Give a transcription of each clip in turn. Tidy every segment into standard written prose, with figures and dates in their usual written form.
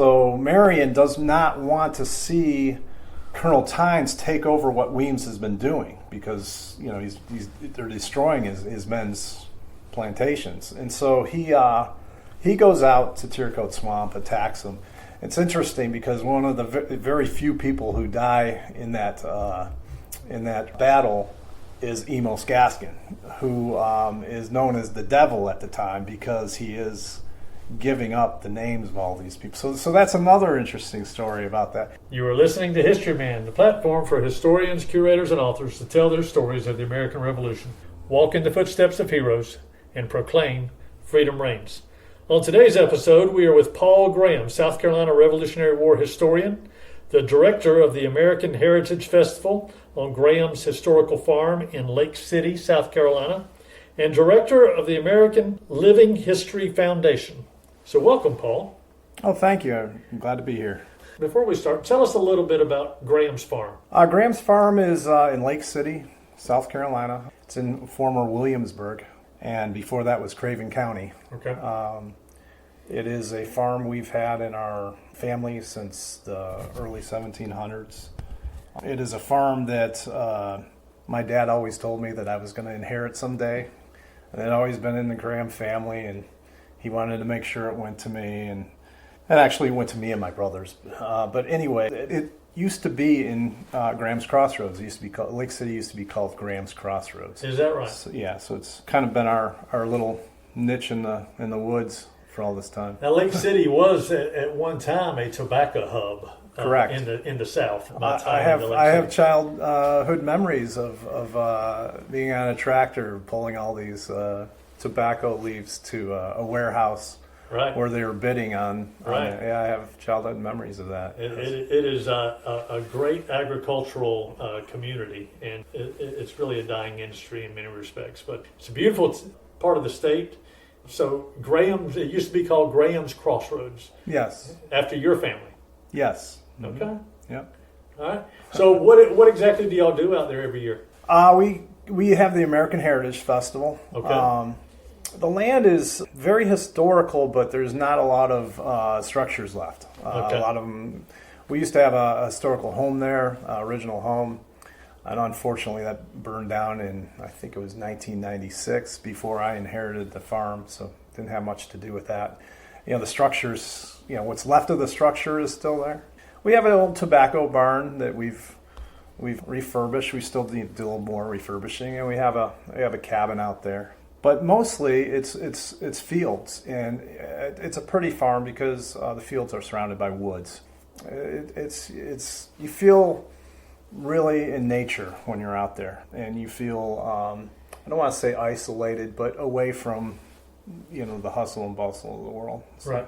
So Marion does not want to see Colonel Tynes take over what Weems has been doing because they're destroying his men's plantations, and so he goes out to Tiercoat Swamp, attacks them. It's interesting because one of the very few people who die in that battle is Emos Gaskin, who is known as the Devil at the time because he is giving up the names of all these people. So that's another interesting story about that. You are listening to Historyman, the platform for historians, curators, and authors to tell their stories of the American Revolution, walk in the footsteps of heroes, and proclaim freedom reigns. On today's episode, we are with Paul Graham, South Carolina Revolutionary War historian, the director of the American Heritage Festival on Graham's Historical Farm in Lake City, South Carolina, and director of the American Living History Foundation. So welcome, Paul. Oh, thank you. I'm glad to be here. Before we start, tell us a little bit about Graham's Farm. Graham's Farm is in Lake City, South Carolina. It's in former Williamsburg, and before that was Craven County. Okay. It is a farm we've had in our family since the early 1700s. It is a farm that my dad always told me that I was going to inherit someday. And it had always been in the Graham family, and he wanted to make sure it went to me, and it actually went to me and my brothers. But anyway, it used to be in Graham's Crossroads. It used to be called, Lake City used to be called Graham's Crossroads. Is that right? So it's kind of been our little niche in the woods for all this time. Now, Lake City was at one time a tobacco hub. Correct. In the South. I have childhood memories of being on a tractor pulling all these tobacco leaves to a warehouse, right, where they were bidding on. Right. Yeah, I have childhood memories of that. It is a great agricultural community, and it's really a dying industry in many respects. But it's a beautiful part of the state. So Graham's, it used to be called Graham's Crossroads. Yes. After your family. Yes. Okay. Mm-hmm. Yep. All right. So what exactly do y'all do out there every year? We have the American Heritage Festival. Okay. The land is very historical, but there's not a lot of structures left. Okay. A lot of them. We used to have a historical home there, original home, and unfortunately that burned down in, I think it was 1996, before I inherited the farm, so didn't have much to do with that. The structures, what's left of the structure is still there. We have an old tobacco barn that we've refurbished. We still need to do a little more refurbishing, and we have a cabin out there. But mostly it's fields, and it's a pretty farm because the fields are surrounded by woods. You feel really in nature when you're out there, and you feel I don't want to say isolated, but away from the hustle and bustle of the world. Right.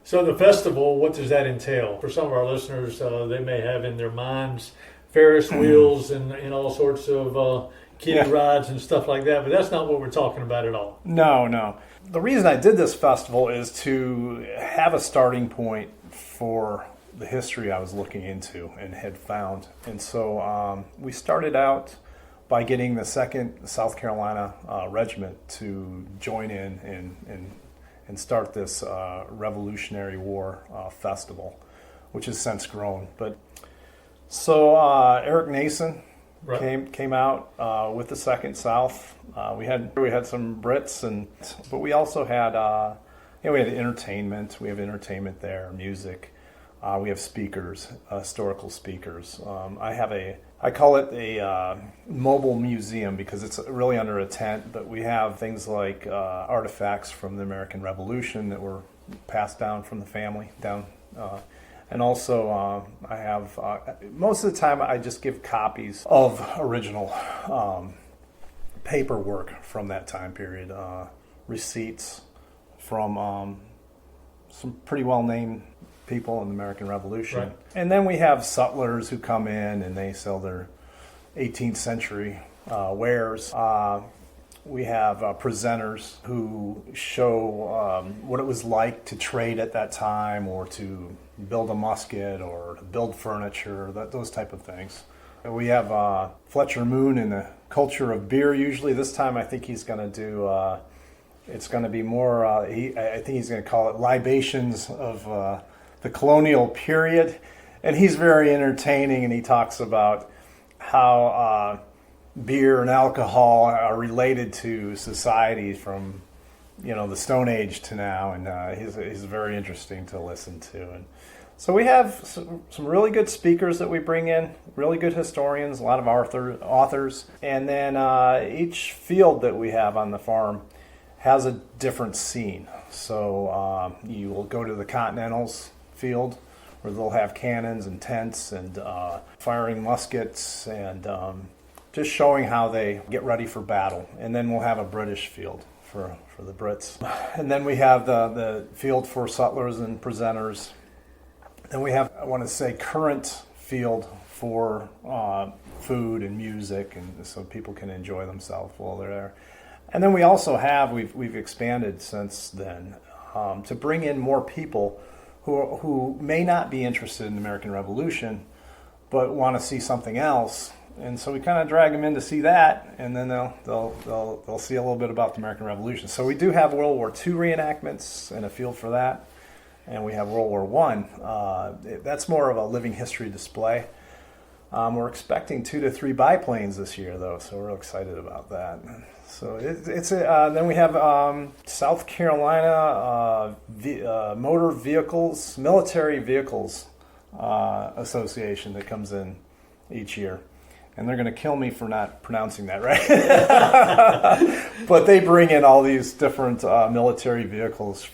So the festival, what does that entail? For some of our listeners, they may have in their minds Ferris wheels and all sorts of kiddie rides and stuff like that, but that's not what we're talking about at all. No. The reason I did this festival is to have a starting point for the history I was looking into and had found. And so we started out by getting the 2nd South Carolina Regiment to join in and start this Revolutionary War festival, which has since grown. But so Eric Nason came out with the 2nd South. We had some Brits, but we also had we had entertainment. We have entertainment there, music. We have speakers, historical speakers. I call it a mobile museum because it's really under a tent, but we have things like artifacts from the American Revolution that were passed down from the family down. And also I have, most of the time I just give copies of original paperwork from that time period, receipts from some pretty well-named people in the American Revolution. Right. And then we have sutlers who come in and they sell their 18th century wares. We have presenters who show what it was like to trade at that time, or to build a musket, or to build furniture, those type of things. And we have Fletcher Moon in the culture of beer. Usually this time I think he's going to do, it's going to be more, I think he's going to call it libations of the colonial period. And he's very entertaining, and he talks about how beer and alcohol are related to society from, the Stone Age to now, and he's very interesting to listen to. And so we have some really good speakers that we bring in, really good historians, a lot of authors, and then each field that we have on the farm has a different scene. So you will go to the Continentals field, where they'll have cannons and tents and firing muskets and just showing how they get ready for battle. And then we'll have a British field for the Brits. And then we have the field for sutlers and presenters. Then we have, I want to say, current field for food and music, and so people can enjoy themselves while they're there. And then we also have, we've expanded since then to bring in more people who may not be interested in the American Revolution, but want to see something else. And so we kind of drag them in to see that, and then they'll see a little bit about the American Revolution. So we do have World War II reenactments and a field for that. And we have World War One. That's more of a living history display. We're expecting 2 to 3 biplanes this year, though, so we're excited about that. So then we have South Carolina Motor Vehicles, Military Vehicles Association that comes in each year. And they're going to kill me for not pronouncing that right. But they bring in all these different military vehicles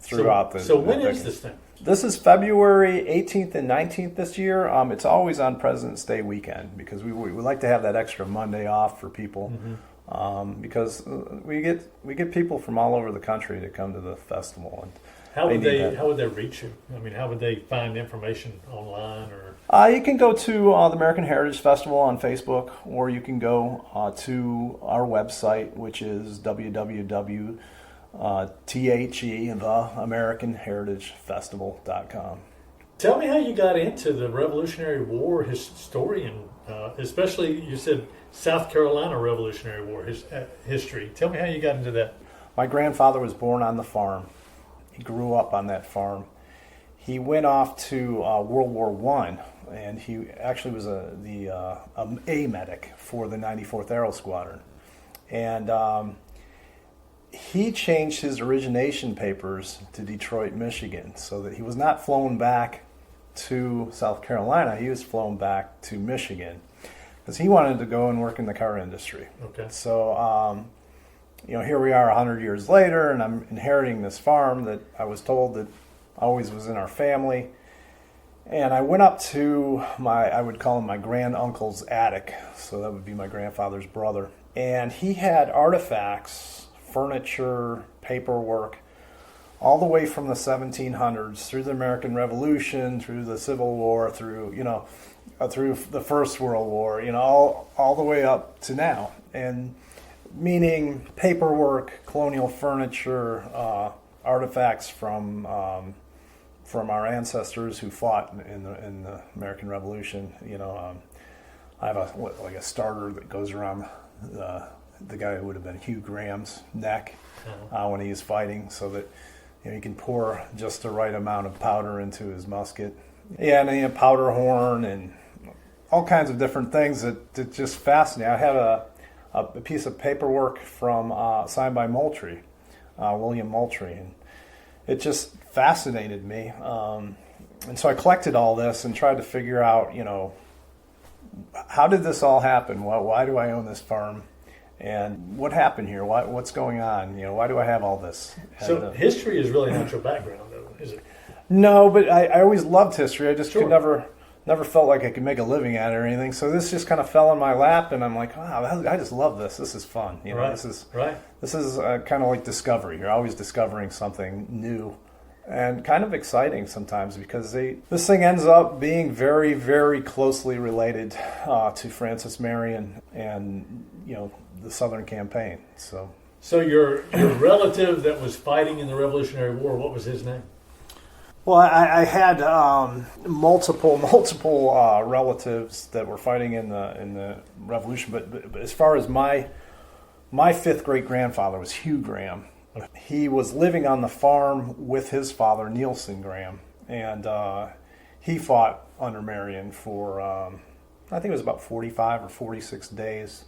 throughout the. So when is this thing? This is February 18th and 19th this year. It's always on President's Day weekend because we like to have that extra Monday off for people. Mm-hmm. Because we get people from all over the country to come to the festival. And how would they reach you? I mean, how would they find information online or? You can go to the American Heritage Festival on Facebook, or you can go to our website, which is www. theamericanheritagefestival.com. Tell me how you got into the Revolutionary War historian, especially you said South Carolina Revolutionary War history. Tell me how you got into that. My grandfather was born on the farm. He grew up on that farm. He went off to World War I, and he actually was a medic for the 94th Aero Squadron. And he changed his origination papers to Detroit, Michigan, so that he was not flown back to South Carolina. He was flown back to Michigan because he wanted to go and work in the car industry. Okay. So, here we are 100 years later, and I'm inheriting this farm that I was told that always was in our family. And I went up to I would call him my granduncle's attic, so that would be my grandfather's brother. And he had artifacts, furniture, paperwork, all the way from the 1700s through the American Revolution, through the Civil War, through the First World War, all the way up to now. And meaning paperwork, colonial furniture, artifacts from our ancestors who fought in the American Revolution. I have a starter that goes around the guy who would have been Hugh Graham's neck when he was fighting, so that he can pour just the right amount of powder into his musket. Yeah, and then powder horn and all kinds of different things that just fascinate. I have a piece of paperwork from signed by Moultrie, William Moultrie, and it just fascinated me. And so I collected all this and tried to figure out, how did this all happen? Why do I own this farm? And what happened here? What's going on? Why do I have all this? So history is really not your background, though, is it? No, but I always loved history. I just could never felt like I could make a living at it or anything. So this just kind of fell in my lap, and I'm like, wow, I just love this. This is fun. Right. This is kind of like discovery. You're always discovering something new. And kind of exciting sometimes because this thing ends up being very, very closely related to Francis Marion and the Southern Campaign. So your relative that was fighting in the Revolutionary War, what was his name? Well, I had multiple relatives that were fighting in the Revolution, but as far as my fifth great grandfather was Hugh Graham. He was living on the farm with his father, Nielsen Graham, and he fought under Marion for I think it was about 45 or 46 days.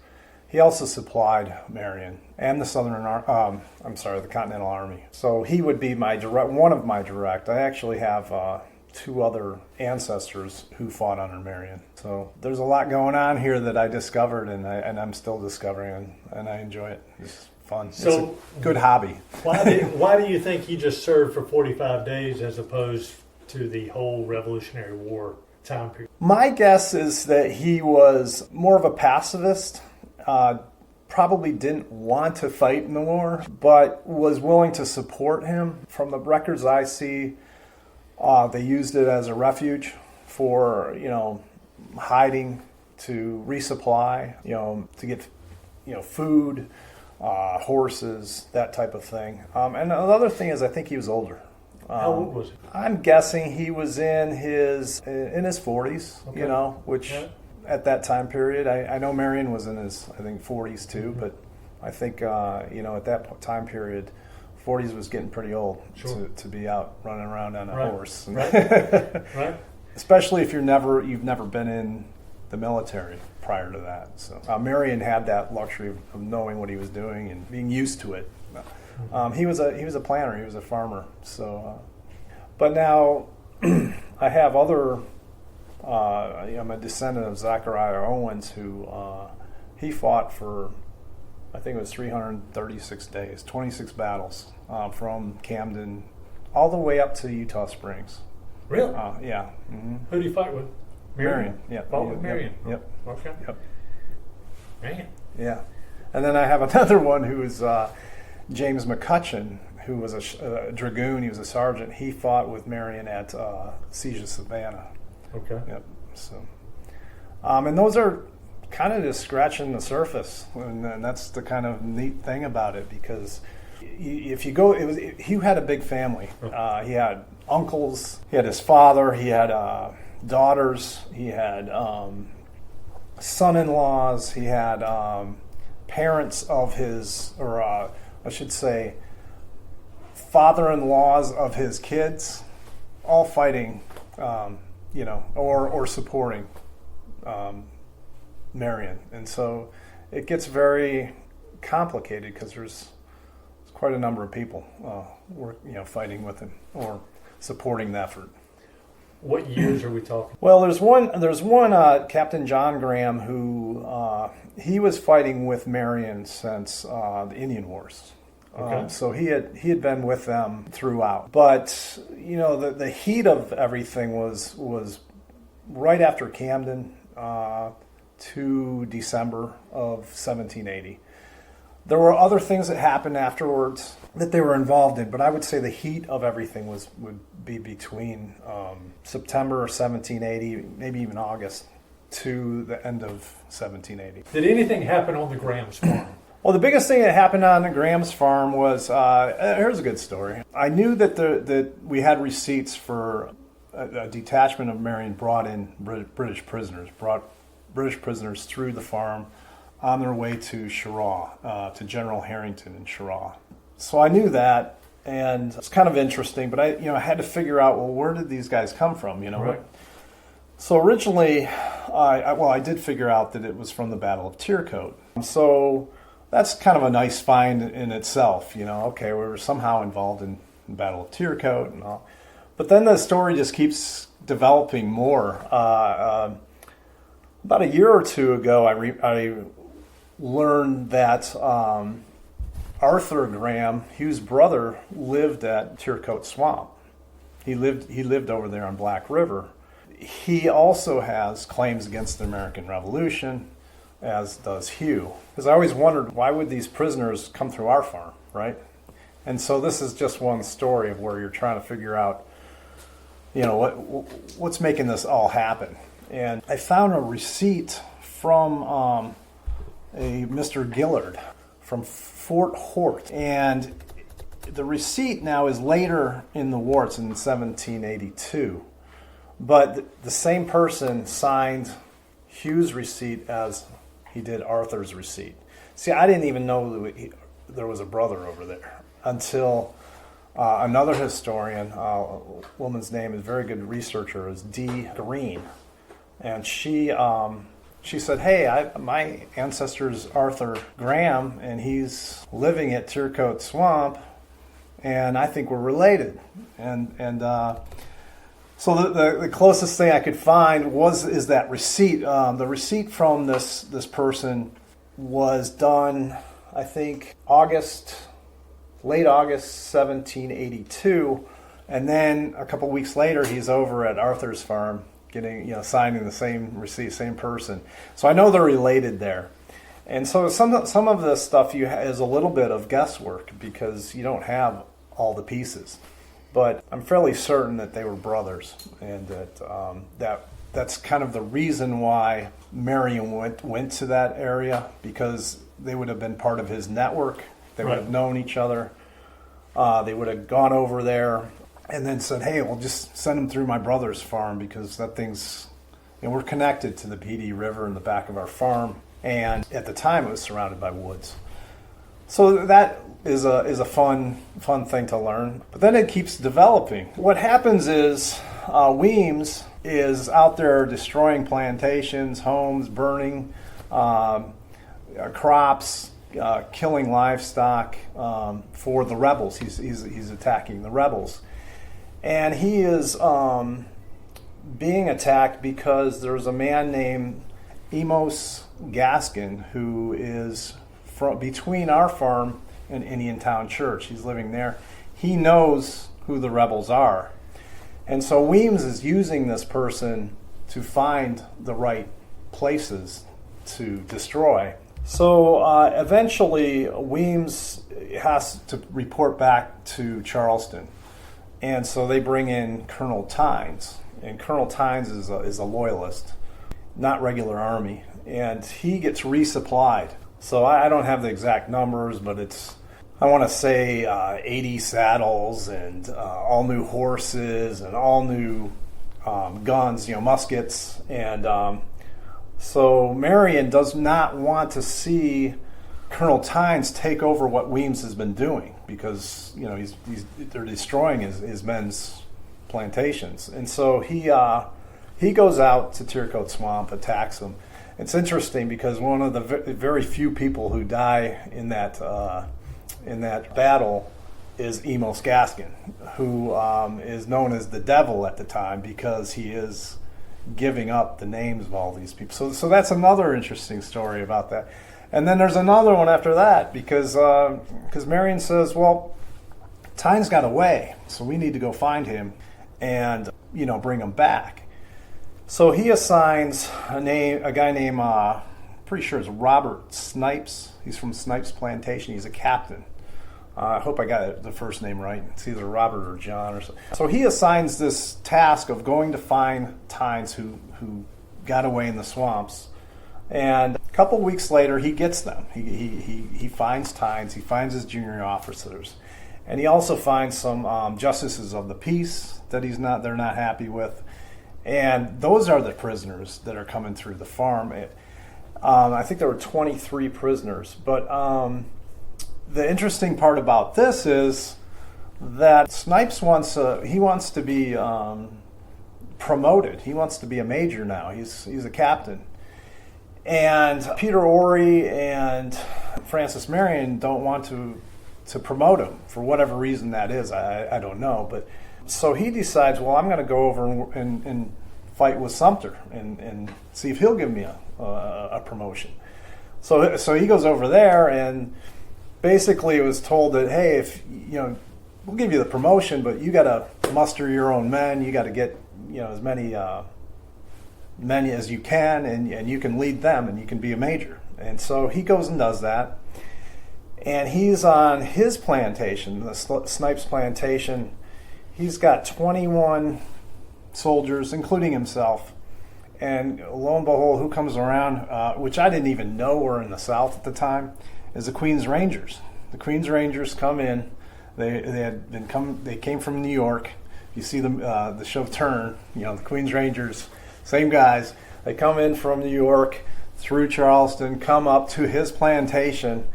He also supplied Marion and the the Continental Army. So he would be one of my direct. I actually have two other ancestors who fought under Marion. So there's a lot going on here that I discovered, and I'm still discovering, and I enjoy it. It's fun. So it's a good hobby. Why do you think he just served for 45 days as opposed to the whole Revolutionary War time period? My guess is that he was more of a pacifist. Probably didn't want to fight in the war, but was willing to support him. From the records I see, they used it as a refuge for, hiding, to resupply, to get, food, horses, that type of thing. And another thing is, I think he was older. How old was he? I'm guessing he was in his 40s, Okay. which Yeah. at that time period, I know Marion was in his, I think, 40s too, but I think, at that time period, 40s was getting pretty old to be out running around on a horse. Right. Especially if you've never been in the military prior to that. So Marion had that luxury of knowing what he was doing and being used to it. He was a planter. He was a farmer. So, but now I have other. I'm a descendant of Zachariah Owens, who he fought for, I think it was 336 days, 26 battles from Camden all the way up to Utah Springs. Really? Yeah. Mm-hmm. Who did he fight with? Marion. Yeah. Fought with Marion. Yep. Okay. Yep. Man. Yeah. And then I have another one who is James McCutcheon, who was a dragoon. He was a sergeant. He fought with Marion at Siege of Savannah. Okay. Yep. So, and those are kind of just scratching the surface, and that's the kind of neat thing about it, because if you go, he had a big family. He had uncles. He had his father. He had daughters. He had son-in-laws. He had parents of his, or I should say, father-in-laws of his kids, all fighting. Or supporting Marion. And so it gets very complicated because there's quite a number of people fighting with him or supporting the effort. What years are we talking? Well, there's one Captain John Graham who he was fighting with Marion since the Indian Wars. Okay. So he had been with them throughout, but the heat of everything was right after Camden to December of 1780. There were other things that happened afterwards that they were involved in, but I would say the heat of everything would be between September 1780, maybe even August, to the end of 1780. Did anything happen on the Graham's farm? Well, the biggest thing that happened on Graham's farm was, here's a good story. I knew that we had receipts for a detachment of Marion brought in British prisoners through the farm on their way to Cheraw, to General Harrington in Cheraw. So I knew that, and it's kind of interesting, but I had to figure out, well, where did these guys come from? Right. So originally, I did figure out that it was from the Battle of Tiercoat. So that's kind of a nice find in itself, okay, we were somehow involved in the Battle of Tiercoat and all. But then the story just keeps developing more. About a year or two ago, I learned that Arthur Graham, Hugh's brother, lived at Tiercoat Swamp. He lived over there on Black River. He also has claims against the American Revolution, as does Hugh. Because I always wondered, why would these prisoners come through our farm, right? And so this is just one story of where you're trying to figure out, what's making this all happen. And I found a receipt from a Mr. Gillard from Fort Hort. And the receipt now is later in the war. It's in 1782. But the same person signed Hugh's receipt as he did Arthur's receipt. See, I didn't even know that there was a brother over there until Another historian, a woman's name is a very good researcher, is Dee Green. And she said, hey, my ancestor's Arthur Graham, and he's living at Tiercoat Swamp, and I think we're related. So the closest thing I could find is that receipt. The receipt from this person was done, I think, late August 1782, and then a couple weeks later he's over at Arthur's farm signing the same receipt, same person. So I know they're related there. And so some of this stuff is a little bit of guesswork because you don't have all the pieces. But I'm fairly certain that they were brothers, and that's kind of the reason why Marion went to that area, because they would have been part of his network. They would have known each other. They would have gone over there and then said, hey, we'll just send them through my brother's farm because that thing's, we're connected to the PD River in the back of our farm. And at the time it was surrounded by woods. So that is a fun thing to learn. But then it keeps developing. What happens is Weems is out there destroying plantations, homes, burning crops, killing livestock for the rebels. He's attacking the rebels. And he is being attacked because there's a man named Emos Gaskin who is between our farm and Indiantown Church. He's living there. He knows who the rebels are. And so Weems is using this person to find the right places to destroy. So eventually Weems has to report back to Charleston. And so they bring in Colonel Tynes. And Colonel Tynes is a loyalist, not regular army. And he gets resupplied. So I don't have the exact numbers, but it's, I want to say 80 saddles and all new horses and all new guns, muskets. And so Marion does not want to see Colonel Tynes take over what Weems has been doing because, they're destroying his men's plantations. And so he goes out to Tiercoat Swamp, attacks them. It's interesting because one of the very few people who die in that battle is Emos Gaskin, who is known as the devil at the time because he is giving up the names of all these people. So that's another interesting story about that. And then there's another one after that because Marion says, well, Tynes got away, so we need to go find him and bring him back. So he assigns a guy named, pretty sure it's Robert Snipes. He's from Snipes Plantation. He's a captain. I hope I got the first name right. It's either Robert or John or something. So he assigns this task of going to find Tynes who got away in the swamps. And a couple weeks later, he gets them. He finds Tynes. He finds his junior officers. And he also finds some justices of the peace that they're not happy with. And those are the prisoners that are coming through the farm. I think there were 23 prisoners. But the interesting part about this is that Snipes wants to be promoted. He wants to be a major now. He's a captain. And Peter Ory and Francis Marion don't want to promote him for whatever reason that is. I don't know. But so he decides, well, I'm going to go over and fight with Sumter and see if he'll give me a promotion. So he goes over there, and basically it was told that, hey, if we'll give you the promotion, but you got to muster your own men. You got to get as many men as you can, and you can lead them, and you can be a major. And so he goes and does that. And he's on his plantation, the Snipes plantation. He's got 21 soldiers, including himself. And lo and behold, who comes around, which I didn't even know were in the South at the time, is the Queen's Rangers. The Queen's Rangers come in. They came from New York. You see the show Turn, the Queen's Rangers, same guys. They come in from New York through Charleston, come up to his plantation,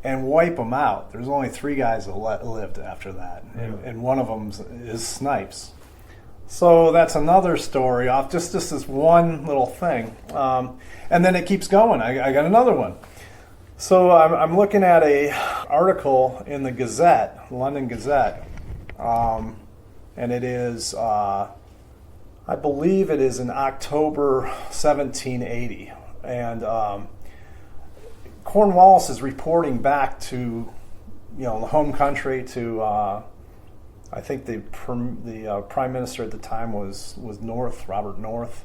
and wipe them out. There's only 3 guys that lived after that, and one of them is Snipes. So that's another story off just this one little thing. And then it keeps going. I got another one. So I'm looking at a article in the Gazette, London Gazette, and it is, I believe it is in October 1780. And Cornwallis is reporting back to, the home country, to I think the prime minister at the time was North, Robert North.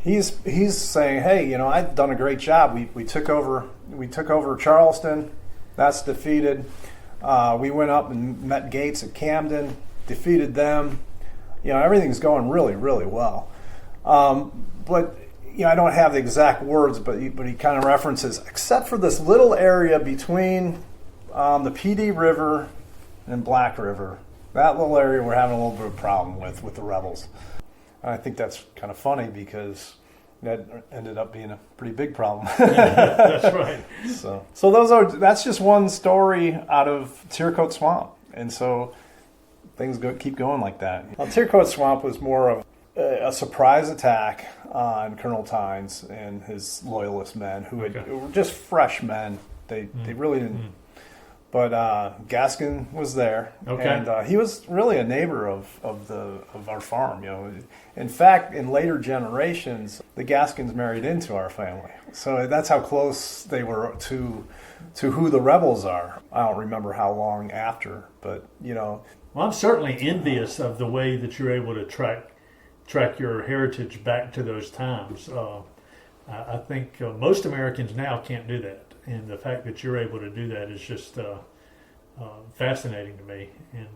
He's saying, hey, I've done a great job. We took over Charleston. That's defeated. We went up and met Gates at Camden, defeated them. Everything's going really, really well. But I don't have the exact words, but he kind of references, except for this little area between the PD River and Black River. That little area we're having a little bit of a problem with the rebels. I think that's kind of funny because that ended up being a pretty big problem. That's right. So that's just one story out of Tiercoat Swamp, and so things keep going like that. Now, Tiercoat Swamp was more of a surprise attack on Colonel Tynes and his loyalist men, who were just fresh men. They really didn't. But Gaskin was there, and he was really a neighbor of our farm. In fact, in later generations, the Gaskins married into our family, so that's how close they were to who the rebels are. I don't remember how long after, but Well, I'm certainly envious of the way that you're able to track your heritage back to those times. I think most Americans now can't do that. And the fact that you're able to do that is just fascinating to me, and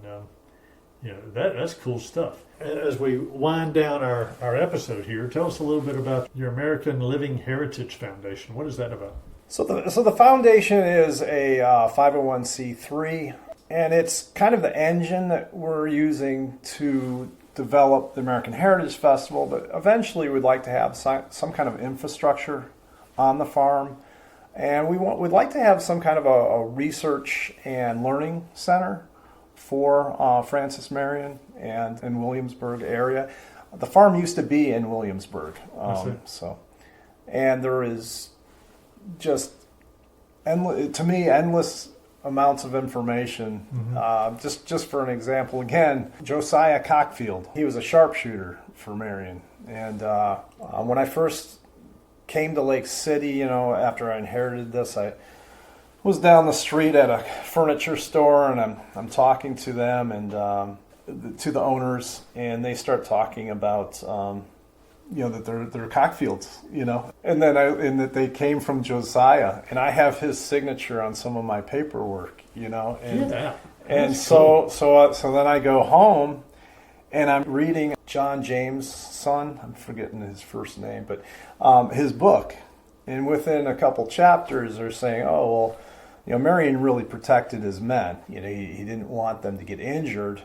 that's cool stuff. As we wind down our episode here, tell us a little bit about your American Living Heritage Foundation. What is that about? So the foundation is a 501c3, and it's kind of the engine that we're using to develop the American Heritage Festival, but eventually we'd like to have some kind of infrastructure on the farm. And we'd like to have some kind of a research and learning center for Francis Marion and in Williamsburg area. The farm used to be in Williamsburg, and there is just endless amounts of information. Just for an example, again, Josiah Cockfield. He was a sharpshooter for Marion, and when I first came to Lake City, after I inherited this, I was down the street at a furniture store, and I'm talking to them and to the owners, and they start talking about that they're Cockfields, and then that they came from Josiah, and I have his signature on some of my paperwork, and so then I go home. And I'm reading John James' son, I'm forgetting his first name, but his book. And within a couple chapters, they're saying, Marion really protected his men. He didn't want them to get injured.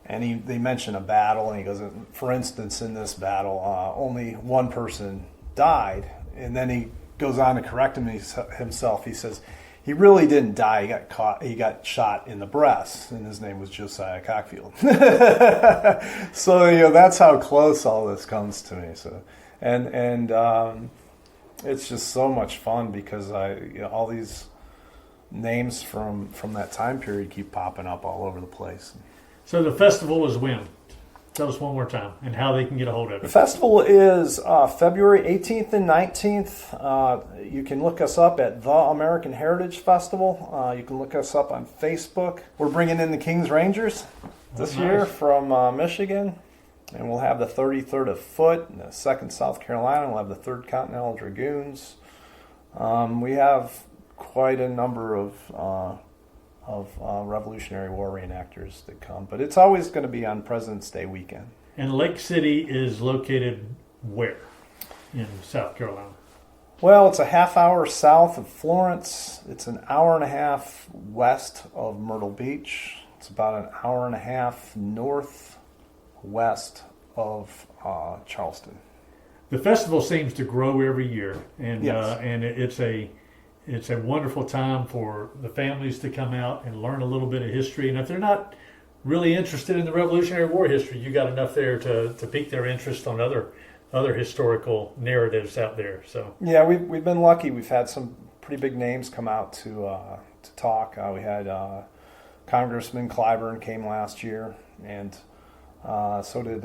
And they mention a battle, and he goes, for instance, in this battle, only one person died. And then he goes on to correct himself. He says, he really didn't die. He got shot in the breast, and his name was Josiah Cockfield. So that's how close all this comes to me. So, and it's just so much fun because all these names from that time period keep popping up all over the place. So the festival is when? Tell us one more time, and how they can get a hold of it. The festival is February 18th and 19th. You can look us up at The American Heritage Festival. You can look us up on Facebook. We're bringing in the Kings Rangers this year from Michigan. And we'll have the 33rd of Foot, and the 2nd South Carolina. We'll have the 3rd Continental Dragoons. We have quite a number of Revolutionary War reenactors that come, but it's always going to be on President's Day weekend. And Lake City is located where in South Carolina? Well, it's a half hour south of Florence. It's an hour and a half west of Myrtle Beach. It's about an hour and a half northwest of Charleston. The festival seems to grow every year, and yes. And it's It's a wonderful time for the families to come out and learn a little bit of history. And if they're not really interested in the Revolutionary War history, you got enough there to pique their interest on other historical narratives out there. So Yeah, we've been lucky. We've had some pretty big names come out to talk. We had Congressman Clyburn came last year, and so did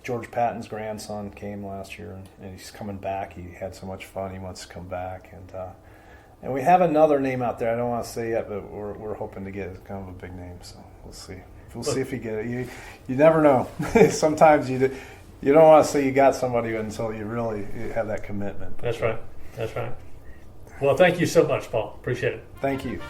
George Patton's grandson came last year, and he's coming back. He had so much fun. He wants to come back, and we have another name out there. I don't want to say yet, but we're hoping to get kind of a big name. So we'll see. We'll see if we get it. You never know. Sometimes you don't want to say you got somebody until you really have that commitment. that's right. That's right. Well, thank you so much, Paul. Appreciate it. Thank you.